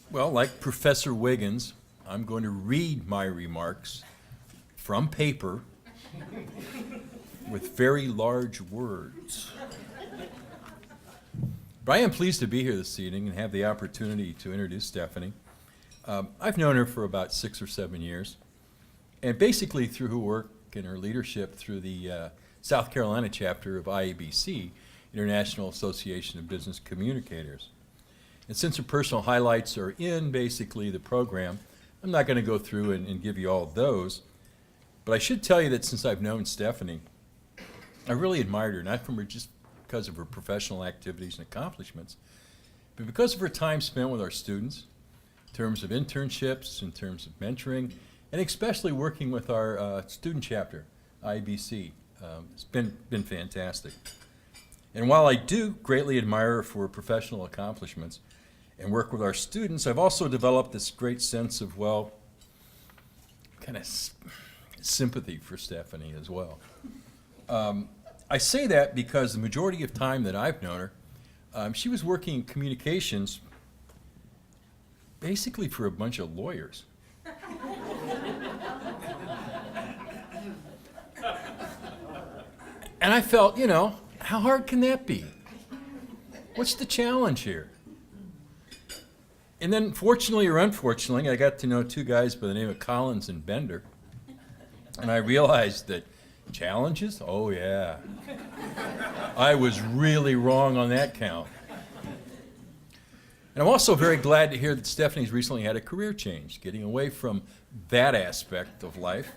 Well, like Professor Wiggins, I'm going to read my remarks from paper with very large words. But I am pleased to be here this evening and have the opportunity to introduce Stefanie. I've known her for about 6 or 7 years, and basically through her work and her leadership through the South Carolina chapter of IABC, International Association of Business Communicators. And since her personal highlights are in basically the program, I'm not going to go through and give you all of those, but I should tell you that since I've known Stefanie, I really admired her, not from her just because of her professional activities and accomplishments, but because of her time spent with our students, in terms of internships, in terms of mentoring, and especially working with our student chapter, IABC. It's been fantastic. And while I do greatly admire her for her professional accomplishments and work with our students, I've also developed this great sense of, well, kind of sympathy for Stefanie as well. I say that because the majority of time that I've known her, she was working in communications basically for a bunch of lawyers. And I felt, how hard can that be? What's the challenge here? And then fortunately or unfortunately, I got to know two guys by the name of Collins and Bender. And I realized that challenges? Oh yeah. I was really wrong on that count. And I'm also very glad to hear that Stefanie's recently had a career change, getting away from that aspect of life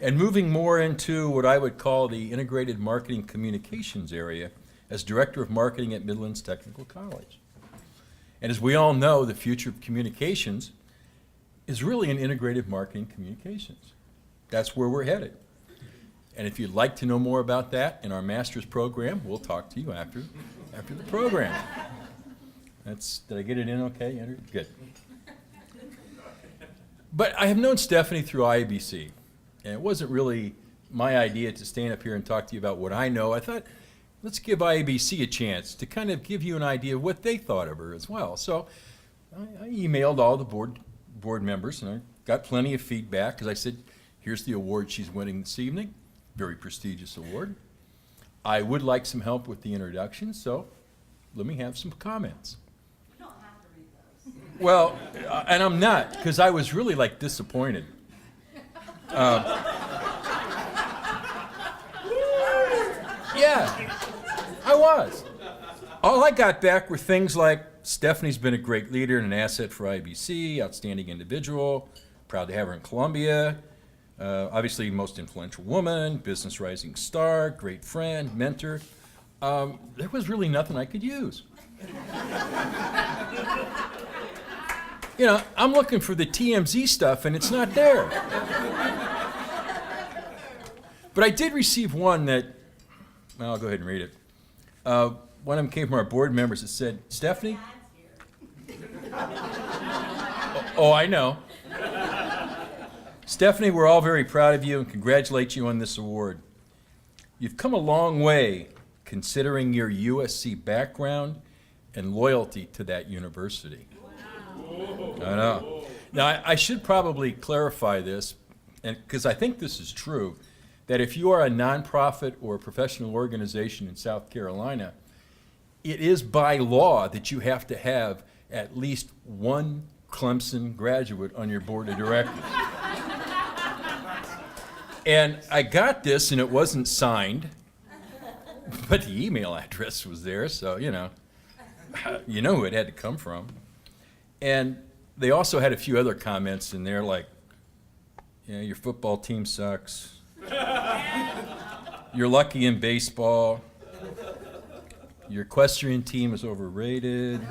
and moving more into what I would call the integrated marketing communications area as Director of Marketing at Midlands Technical College. And as we all know, the future of communications is really in integrated marketing communications. That's where we're headed. And if you'd like to know more about that in our master's program, we'll talk to you after the program. Did I get it in okay, Andrew? Good. But I have known Stefanie through IABC, and it wasn't really my idea to stand up here and talk to you about what I know. I thought, let's give IABC a chance to kind of give you an idea of what they thought of her as well. So I emailed all the board members, and I got plenty of feedback, because I said, here's the award she's winning this evening, very prestigious award. I would like some help with the introduction, so let me have some comments. You don't have to read those. Well, and I'm not, because I was really disappointed. Yeah, I was. All I got back were things like, Stefanie's been a great leader and an asset for IBC, outstanding individual, proud to have her in Columbia, obviously most influential woman, business rising star, great friend, mentor. There was really nothing I could use. I'm looking for the TMZ stuff and it's not there. But I did receive one that, well, I'll go ahead and read it. One of them came from our board members that said, Stefanie? Oh, I know. Stefanie, we're all very proud of you and congratulate you on this award. You've come a long way considering your USC background and loyalty to that university. Wow. I know. Now, I should probably clarify this, because I think this is true, that if you are a nonprofit or a professional organization in South Carolina, it is by law that you have to have at least one Clemson graduate on your board of directors. And I got this, and it wasn't signed, but the email address was there, so, you know who it had to come from. And they also had a few other comments in there, like, your football team sucks. You're lucky in baseball. Your equestrian team is overrated.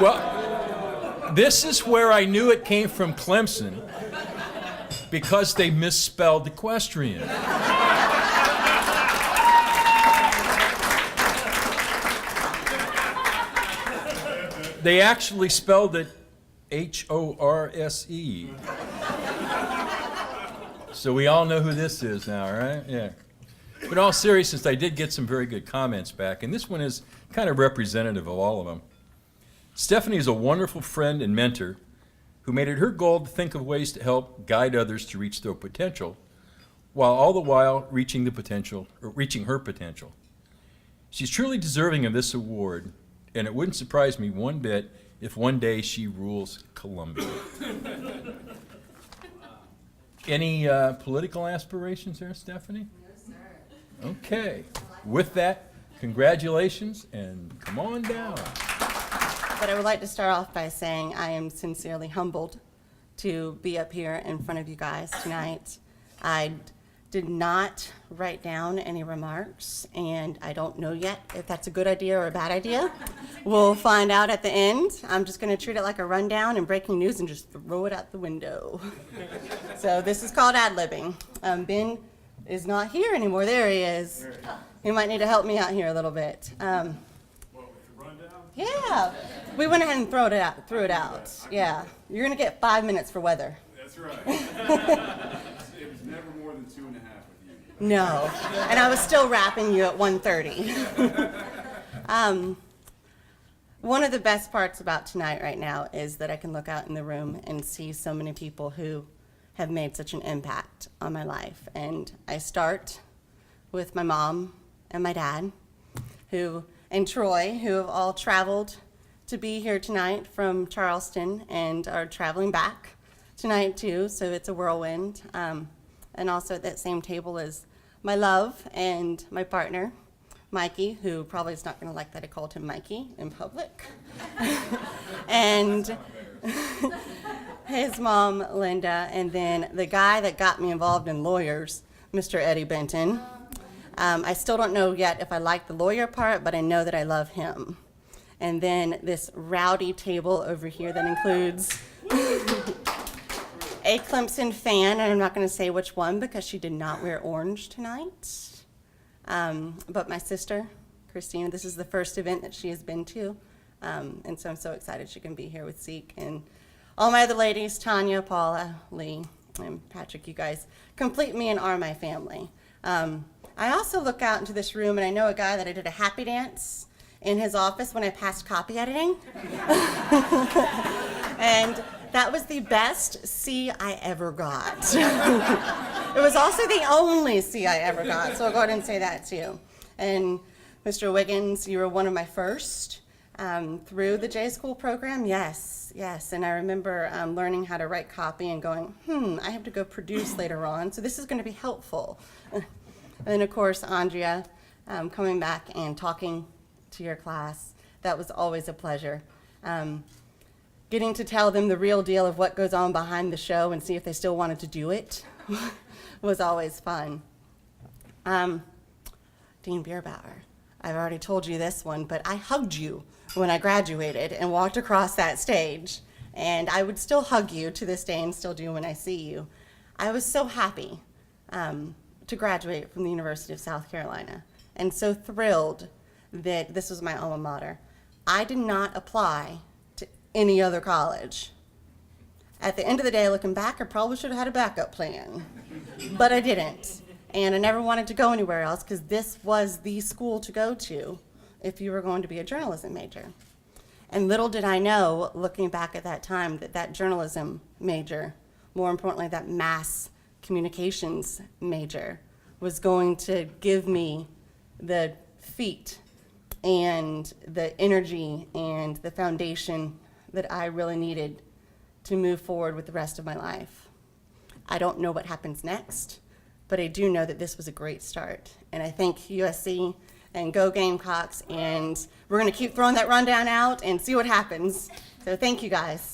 Well, this is where I knew it came from Clemson, because they misspelled equestrian. They actually spelled it H-O-R-S-E. So we all know who this is now, right? Yeah. But in all seriousness, I did get some very good comments back, and this one is kind of representative of all of them. Stefanie is a wonderful friend and mentor who made it her goal to think of ways to help guide others to reach their potential, while all the while reaching her potential. She's truly deserving of this award, and it wouldn't surprise me one bit if one day she rules Columbia. Any political aspirations there, Stefanie? No, sir. Okay. With that, congratulations, and come on down. But I would like to start off by saying I am sincerely humbled to be up here in front of you guys tonight. I did not write down any remarks, and I don't know yet if that's a good idea or a bad idea. We'll find out at the end. I'm just going to treat it like a rundown and breaking news and just throw it out the window. So this is called ad-libbing. Ben is not here anymore. There he is. He might need to help me out here a little bit. What, with the rundown? Yeah, we went ahead and threw it out. Yeah, you're gonna get 5 minutes for weather. That's right. It was never more than 2.5 with you. No, and I was still rapping you at 1:30. One of the best parts about tonight right now is that I can look out in the room and see so many people who have made such an impact on my life. And I start with my mom and my dad, and Troy, who have all traveled to be here tonight from Charleston and are traveling back tonight too, so it's a whirlwind. And also at that same table is my love and my partner, Mikey, who probably is not going to like that I called him Mikey in public. And his mom, Linda, and then the guy that got me involved in lawyers, Mr. Eddie Benton. I still don't know yet if I like the lawyer part, but I know that I love him. And then this rowdy table over here that includes a Clemson fan, and I'm not going to say which one because she did not wear orange tonight. But my sister, Christina, this is the first event that she has been to, and so I'm so excited she can be here with Zeke. And all my other ladies, Tanya, Paula, Lee, and Patrick, you guys complete me and are my family. I also look out into this room, and I know a guy that I did a happy dance in his office when I passed copy editing. And that was the best C I ever got. It was also the only C I ever got, so I'll go ahead and say that too. And Mr. Wiggins, you were one of my first through the J School program. Yes. And I remember learning how to write copy and going, I have to go produce later on, so this is going to be helpful. And of course, Andrea, coming back and talking to your class, that was always a pleasure. Getting to tell them the real deal of what goes on behind the show and see if they still wanted to do it was always fun. Dean Bierbauer, I've already told you this one, but I hugged you when I graduated and walked across that stage. And I would still hug you to this day and still do when I see you. I was so happy to graduate from the University of South Carolina and so thrilled that this was my alma mater. I did not apply to any other college. At the end of the day, looking back, I probably should have had a backup plan, but I didn't. And I never wanted to go anywhere else because this was the school to go to if you were going to be a journalism major. And little did I know, looking back at that time, that journalism major, more importantly, that mass communications major, was going to give me the feet and the energy and the foundation that I really needed to move forward with the rest of my life. I don't know what happens next, but I do know that this was a great start. And I thank USC and Go Gamecocks, and we're going to keep throwing that rundown out and see what happens. So thank you guys.